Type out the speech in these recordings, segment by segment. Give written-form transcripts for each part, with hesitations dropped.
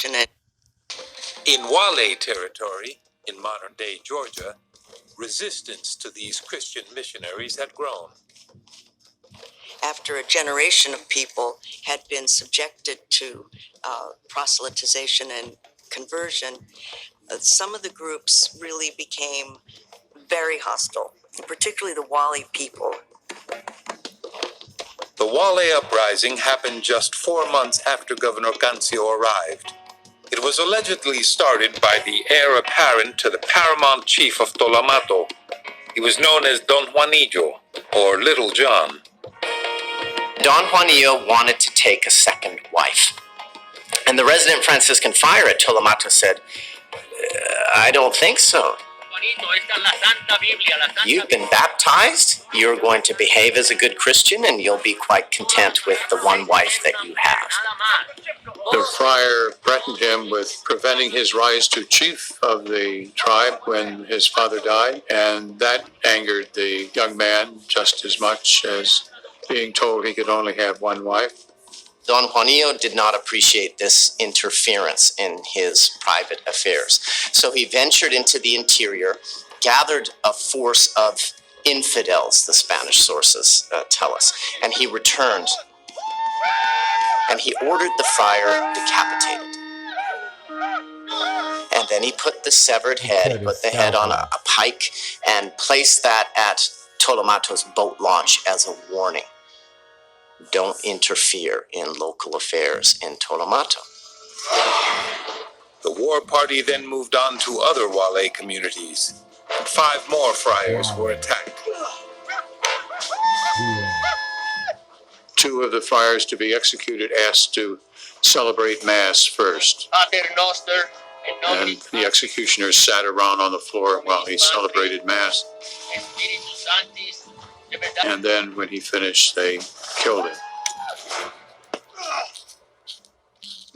unfortunate. In Wale territory, in modern-day Georgia, resistance to these Christian missionaries had grown. After a generation of people had been subjected to proselytization and conversion, some of the groups really became very hostile, particularly the Wale people. The Wale uprising happened just 4 months after Governor Cancio arrived. It was allegedly started by the heir apparent to the paramount chief of Tolamato. He was known as Don Juanillo, or Little John. Don Juanillo wanted to take a second wife. And the resident Franciscan friar at Tolamato said, I don't think so. You've been baptized, you're going to behave as a good Christian, and you'll be quite content with the one wife that you have. The friar threatened him with preventing his rise to chief of the tribe when his father died, and that angered the young man just as much as being told he could only have one wife. Don Juanillo did not appreciate this interference in his private affairs. So he ventured into the interior, gathered a force of infidels, the Spanish sources tell us, and he returned. And he ordered the friar decapitated. And then he put the severed head, put the head on a pike, and placed that at Tolomato's boat launch as a warning. Don't interfere in local affairs in Tolomato. The war party then moved on to other Wale communities, and 5 more friars were attacked. 2 of the friars to be executed asked to celebrate Mass first. And the executioners sat around on the floor while he celebrated Mass. And then when he finished, they killed him.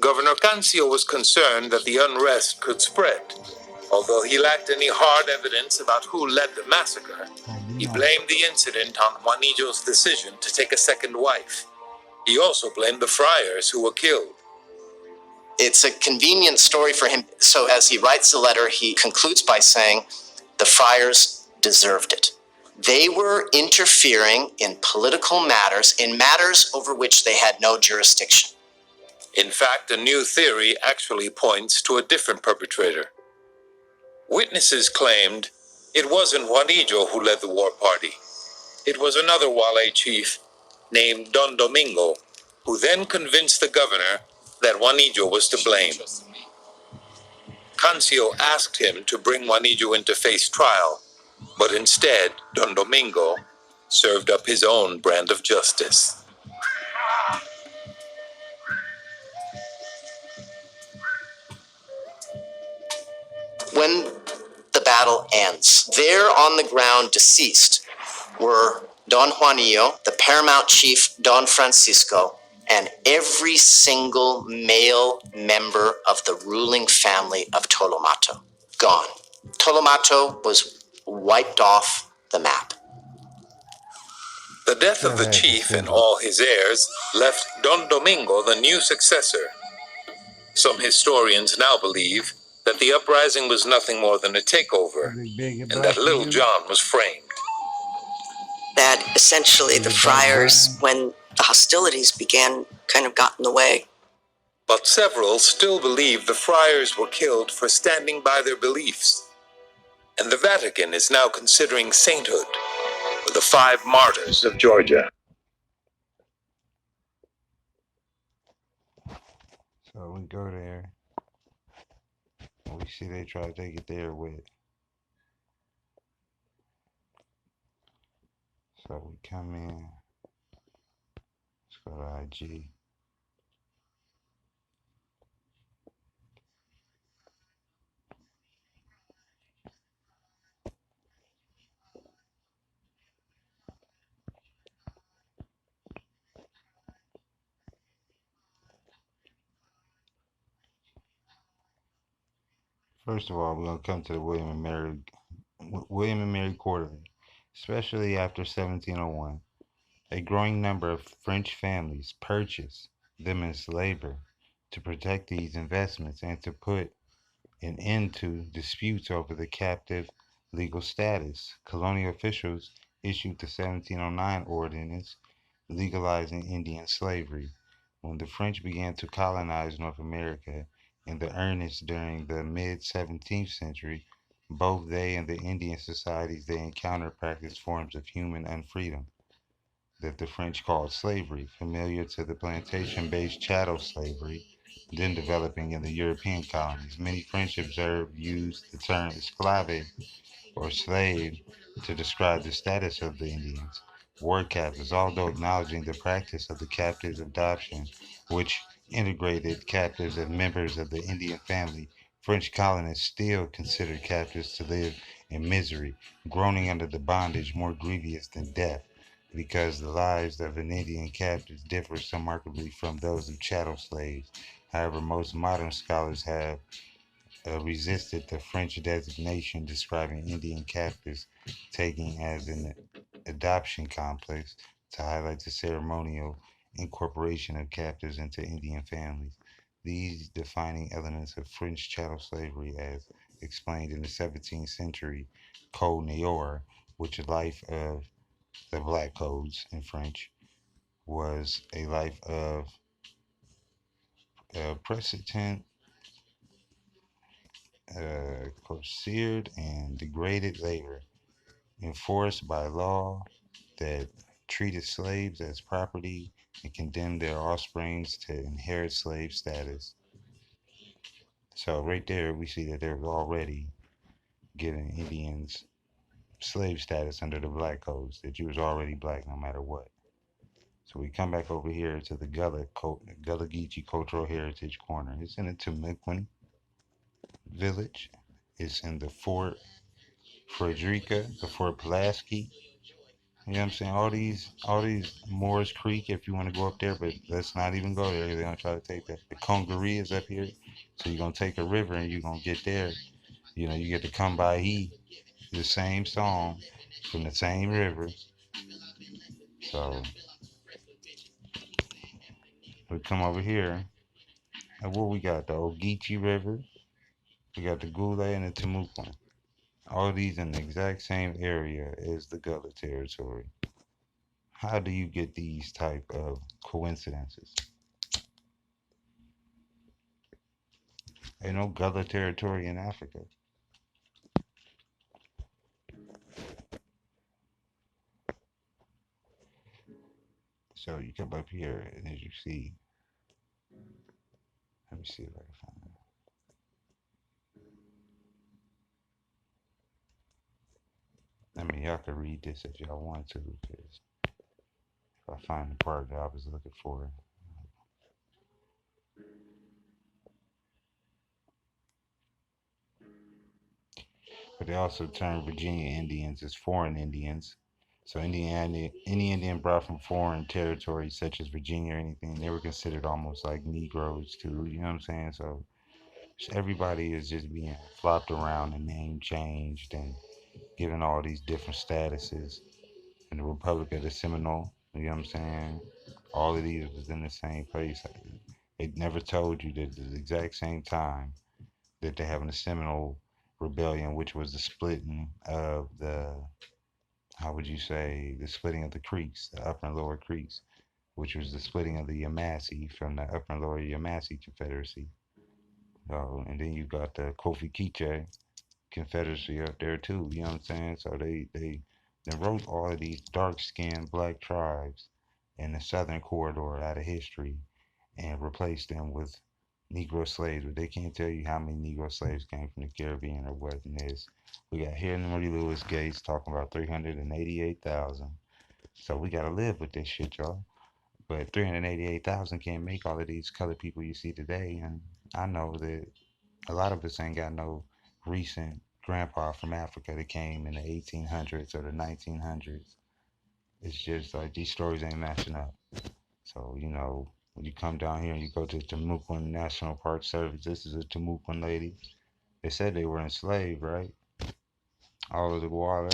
Governor Cancio was concerned that the unrest could spread. Although he lacked any hard evidence about who led the massacre, he blamed the incident on Juanillo's decision to take a second wife. He also blamed the friars who were killed. It's a convenient story for him. So as he writes the letter, he concludes by saying, the friars deserved it. They were interfering in political matters, in matters over which they had no jurisdiction. In fact, a new theory actually points to a different perpetrator. Witnesses claimed it wasn't Juanillo who led the war party. It was another Wale chief named Don Domingo, who then convinced the governor that Juanillo was to blame. Cancio asked him to bring Juanillo into face trial, but instead, Don Domingo served up his own brand of justice. When the battle ends, there on the ground deceased were Don Juanillo, the paramount chief Don Francisco, and every single male member of the ruling family of Tolomato. Gone. Tolomato was wiped off the map. The death of the chief and all his heirs left Don Domingo the new successor. Some historians now believe that the uprising was nothing more than a takeover, and that Little John was framed. That essentially the friars, when the hostilities began, kind of got in the way. But several still believe the friars were killed for standing by their beliefs. And the Vatican is now considering sainthood for the 5 martyrs of Georgia. So we go there. And we see they try to take it there with. So we come in. Let's go to IG. First of all, we're going to come to the William and Mary Quarterly, especially after 1701. A growing number of French families purchased them as labor To protect these investments and to put an end to disputes over the captive legal status, colonial officials issued the 1709 ordinance legalizing Indian slavery. When the French began to colonize North America in the earnest during the mid 17th century, both they and the Indian societies they encountered practiced forms of human unfreedom that the French called slavery, familiar to the plantation based chattel slavery then developing in the European colonies. Many French observers used the term esclave or slave to describe the status of the Indians, war captives, although acknowledging the practice of the captives adoption, which integrated captives as members of the Indian family. French colonists still considered captives to live in misery, groaning under the bondage more grievous than death, because the lives of an Indian captive differ so markedly from those of chattel slaves. However, most modern scholars have resisted the French designation describing Indian captives, taking as an adoption complex to highlight the ceremonial incorporation of captives into Indian families. These defining elements of French chattel slavery, as explained in the 17th century Code Noir, which is life of the Black Codes in French, was a life of precedent coerced and degraded labor, enforced by law that treated slaves as property and condemned their offsprings to inherit slave status. So right there, we see that they're already giving Indians slave status under the black codes, that you was already black no matter what. So we come back over here to the Gullah Geechee Cultural Heritage Corner. It's in the Timucuan village. It's in the Fort Frederica, the Fort Pulaski. You know what I'm saying? All these Moores Creek, if you want to go up there, but let's not even go there. They're gonna try to take that. The Congaree is up here, so you're gonna take a river and you're gonna get there. You know, you get to come by the same song from the same river. So we come over here, and what we got? The Ogeechee River, we got the Gulay and the Timucuan. All these in the exact same area as the Gullah territory. How do you get these type of coincidences? Ain't no Gullah territory in Africa. So you come up here, and as you see, let me see if I can find it. I mean, y'all can read this if y'all want to, because if I find the part that I was looking for. But they also term Virginia Indians as foreign Indians. So any Indian brought from foreign territories such as Virginia or anything, they were considered almost like Negroes too. You know what I'm saying? So everybody is just being flopped around and name changed and given all these different statuses. In the Republic of the Seminole, you know what I'm saying? All of these was in the same place. They never told you that at the exact same time that they're having a Seminole rebellion, which was the splitting of the, how would you say, the splitting of the creeks, the upper and lower creeks, which was the splitting of the Yamasee from the upper and lower Yamasee Confederacy. And then you got the Kofi Kiche Confederacy up there too. You know what I'm saying? So they wrote all of these dark skinned black tribes in the southern corridor out of history and replaced them with Negro slaves, but they can't tell you how many Negro slaves came from the Caribbean or what it is. We got Henry Louis Gates talking about 388,000. So we gotta live with this shit, y'all. But 388,000 can't make all of these colored people you see today. And I know that a lot of us ain't got no recent grandpa from Africa that came in the 1800s or the 1900s. It's just like these stories ain't matching up. So, you know, when you come down here and you go to Timucuan National Park Service, this is a Timucuan lady. They said they were enslaved, right? All of the gullah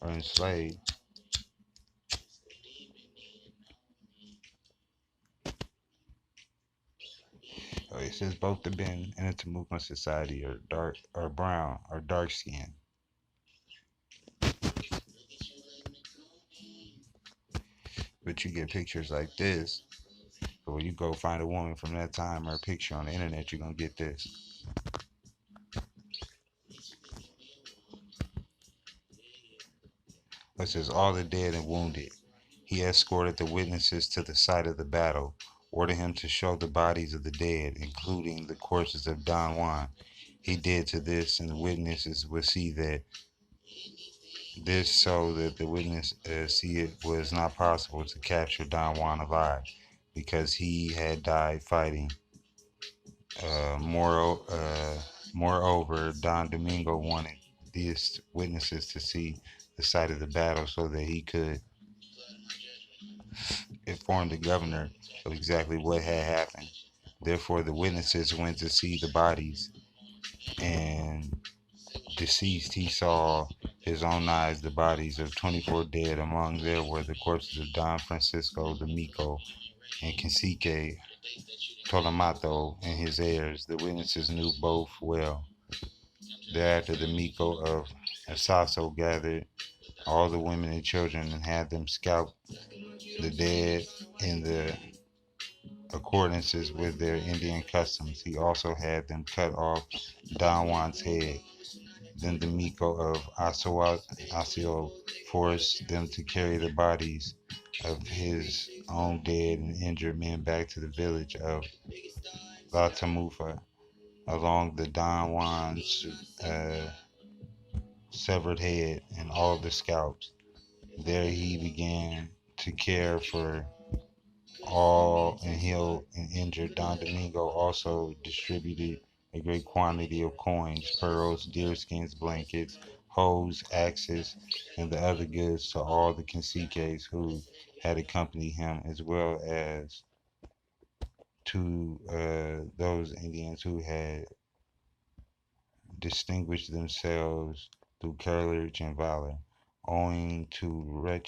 are enslaved. it says both the Ben and the Timucua society are dark or brown or dark skinned. But you get pictures like this. But when you go find a woman from that time or a picture on the internet, you're gonna get this. It says all the dead and wounded. He escorted the witnesses to the site of the battle, ordered him to show the bodies of the dead, including the corpses of Don Juan. He did to this, and the witnesses would see that this so that the witness see it was not possible to capture Don Juan alive because he had died fighting. Moreover, Don Domingo wanted these witnesses to see the site of the battle so that he could inform the governor of exactly what had happened. Therefore, the witnesses went to see the bodies, and deceased, he saw his own eyes the bodies of 24 dead. Among there were the corpses of Don Francisco D'Amico and Cacique Tolamato and his heirs. The witnesses knew both well. Thereafter, the Miko of Asaso gathered all the women and children and had them scalp the dead in the accordances with their Indian customs. He also had them cut off Don Juan's head. Then the Miko of Asio forced them to carry the bodies of his own dead and injured men back to the village of La Tamufa along the Don Juan's severed head and all the scalps. There he began to care for all and heal and injured. Don Domingo also distributed a great quantity of coins, pearls, deerskins, blankets, hoes, axes, and the other goods to all the caciques who had accompanied him, as well as to those Indians who had distinguished themselves through courage and valor. Owing to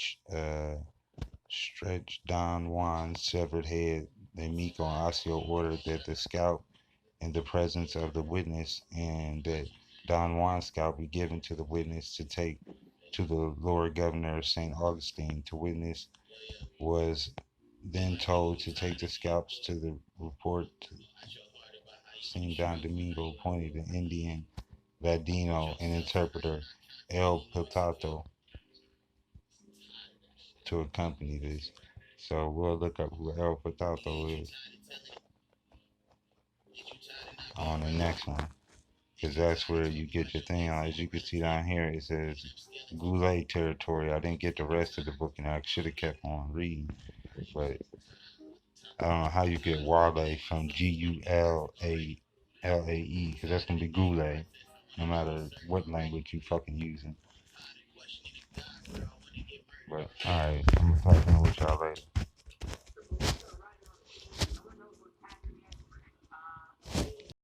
stretch Don Juan's severed head, the Miko and Asio ordered that the scalp in the presence of the witness and that Don Juan's scalp be given to the witness to take to the Lord Governor of St. Augustine. The witness was then told to take the scalps to the report. St. Don Domingo appointed an Indian Ladino and interpreter El Potato to accompany this. So we'll look up who El Potato is on the next one, because that's where you get your thing. As you can see down here, it says gulae territory. I didn't get the rest of the book, and I should have kept on reading, but I don't know how you get wale from Gulae, because that's gonna be gulae, no matter what language you fucking using. But alright, I'm gonna talk with y'all later.